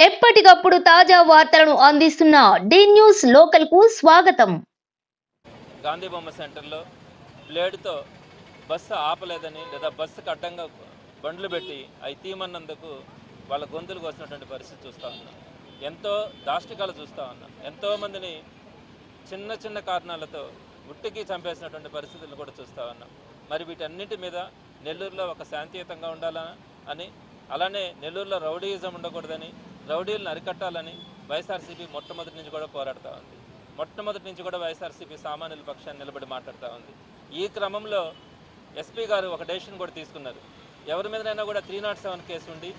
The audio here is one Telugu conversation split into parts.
ఎప్పటికప్పుడు తాజా వార్తలను అందిస్తున్న డి న్యూస్ లోకల్ కు స్వాగతం. గాంధీ బొమ్మ సెంటర్లో బ్లేడ్తో బస్సు ఆపలేదని లేదా బస్సుకు అడ్డంగా బండ్లు పెట్టి అవి తీయమన్నందుకు వాళ్ళ గొంతులు కోసినటువంటి పరిస్థితి చూస్తూ ఉన్నాం. ఎంతో దాష్టికాలు చూస్తూ ఉన్నాం. ఎంతోమందిని చిన్న చిన్న కారణాలతో ఉట్టికి చంపేసినటువంటి పరిస్థితులను కూడా చూస్తూ ఉన్నాం. మరి వీటన్నిటి మీద నెల్లూరులో ఒక శాంతియుతంగా ఉండాలని అని, అలానే నెల్లూరులో రౌడీయిజం ఉండకూడదని, రౌడీలను అరికట్టాలని వైఎస్ఆర్సీపీ మొట్టమొదటి నుంచి కూడా పోరాడుతూ ఉంది. మొట్టమొదటి నుంచి కూడా వైఎస్ఆర్సీపీ సామాన్యుల పక్షాన్ని నిలబడి మాట్లాడుతూ ఉంది. ఈ క్రమంలో ఎస్పీ గారు ఒక డెసిషన్ కూడా తీసుకున్నారు. ఎవరి మీదనైనా కూడా 307 కేసు ఉండి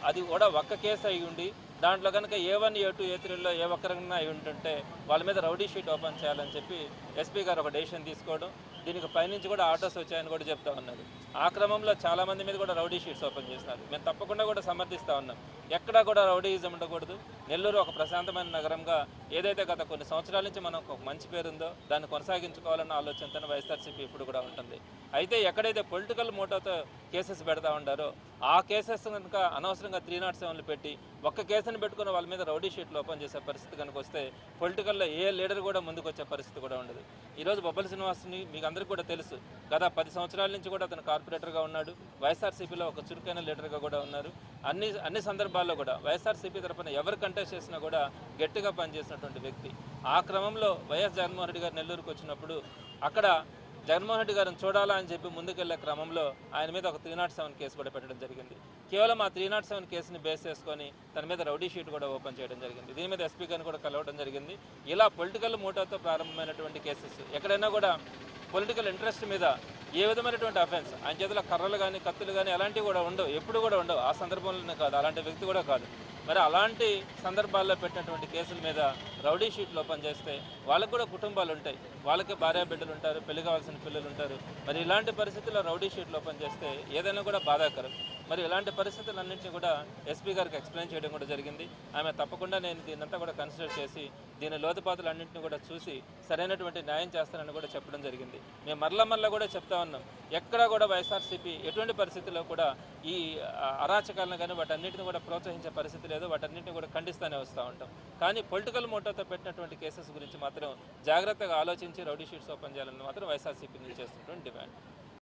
అది కూడా ఒక్క కేసు అయి ఉండి దాంట్లో కనుక A1, A2, A3లో ఏ ఒక్కరైనా అయి ఉంటుంటే వాళ్ళ మీద రౌడీ షీట్ ఓపెన్ చేయాలని చెప్పి ఎస్పీ గారు ఒక డెసిషన్ తీసుకోవడం, దీనికి పైనుంచి కూడా ఆర్డర్స్ వచ్చాయని కూడా చెప్తా ఉన్నారు. ఆ క్రమంలో చాలామంది మీద కూడా రౌడీ షీట్స్ ఓపెన్ చేస్తున్నారు. మేము తప్పకుండా కూడా సమర్థిస్తూ ఉన్నాం. ఎక్కడా కూడా రౌడీయిజం ఉండకూడదు. నెల్లూరు ఒక ప్రశాంతమైన నగరంగా ఏదైతే గత కొన్ని సంవత్సరాల నుంచి మనకు ఒక మంచి పేరుందో దాన్ని కొనసాగించుకోవాలన్న ఆలోచనతో వైఎస్ఆర్సీపీ ఇప్పుడు కూడా ఉంటుంది. అయితే ఎక్కడైతే పొలిటికల్ మోటోతో కేసెస్ పెడతా ఉండారో ఆ కేసెస్ కనుక అనవసరంగా 307లు పెట్టి ఒక్క కేసును పెట్టుకుని వాళ్ళ మీద రౌడీ షీట్లు ఓపెన్ చేసే పరిస్థితి కనుక వస్తే పొలిటికల్లో ఏ లీడర్ కూడా ముందుకు వచ్చే పరిస్థితి కూడా ఉండదు. ఈరోజు బొబ్బల శ్రీనివాస్ని మీకు అందరికీ కూడా తెలుసు. గత 10 సంవత్సరాల నుంచి కూడా అతను కార్పొరేటర్గా ఉన్నాడు. వైఎస్ఆర్సీపీలో ఒక చురుకైన లీడర్గా కూడా ఉన్నారు. అన్ని సందర్భాల్లో కూడా వైఎస్ఆర్సీపీ తరఫున ఎవరు కంటెస్ట్ చేసినా కూడా గట్టిగా పనిచేసినటువంటి వ్యక్తి. ఆ క్రమంలో వైఎస్ జగన్మోహన్ రెడ్డి గారు నెల్లూరుకు వచ్చినప్పుడు అక్కడ జగన్మోహన్ రెడ్డి గారిని చూడాలా అని చెప్పి ముందుకెళ్లే క్రమంలో ఆయన మీద ఒక 307 కేసు కూడా పెట్టడం జరిగింది. కేవలం ఆ 307 కేసుని బేస్ చేసుకొని తన మీద రౌడీ షీట్ కూడా ఓపెన్ చేయడం జరిగింది. దీని మీద ఎస్పీ గారిని కూడా కలవడం జరిగింది. ఇలా పొలిటికల్ మోటోతో ప్రారంభమైనటువంటి కేసెస్ ఎక్కడైనా కూడా పొలిటికల్ ఇంట్రెస్ట్ మీద ఏ విధమైనటువంటి అఫెన్స్, ఆయన చేతిలో కర్రలు కానీ కత్తులు కానీ అలాంటివి కూడా ఉండవు, ఎప్పుడు కూడా ఉండవు. ఆ సందర్భంలోనే కాదు, అలాంటి వ్యక్తి కూడా కాదు. మరి అలాంటి సందర్భాల్లో పెట్టినటువంటి కేసుల మీద రౌడీ షీట్లు ఓపెన్ చేస్తే వాళ్ళకు కూడా కుటుంబాలు ఉంటాయి, వాళ్ళకి భార్య బిడ్డలు ఉంటారు, పెళ్లి కావాల్సిన పిల్లలు ఉంటారు. మరి ఇలాంటి పరిస్థితుల్లో రౌడీ షీట్లు ఓపెన్ చేస్తే ఏదైనా కూడా బాధాకరం. మరి ఇలాంటి పరిస్థితులన్నింటినీ కూడా ఎస్పీ గారికి ఎక్స్ప్లెయిన్ చేయడం కూడా జరిగింది. ఆమె తప్పకుండా నేను దీన్నంతా కూడా కన్సిడర్ చేసి దీని లోతుపాతులన్నింటినీ కూడా చూసి సరైనటువంటి న్యాయం చేస్తానని కూడా చెప్పడం జరిగింది. మేము మరలా కూడా చెప్తా ఉన్నాం, ఎక్కడా కూడా వైఎస్ఆర్సీపీ ఎటువంటి పరిస్థితుల్లో కూడా ఈ అరాచకాలను కానీ వాటన్నిటిని కూడా ప్రోత్సహించే పరిస్థితి లేదు. వాటన్నిటిని కూడా ఖండిస్తూనే వస్తూ ఉంటాం. కానీ పొలిటికల్ మోటోతో పెట్టినటువంటి కేసెస్ గురించి మాత్రం జాగ్రత్తగా ఆలోచించి రౌడీ షీట్స్ ఓపెన్ చేయాలని మాత్రం వైఎస్ఆర్సీపీ నుంచి చేస్తున్నటువంటి డిమాండ్.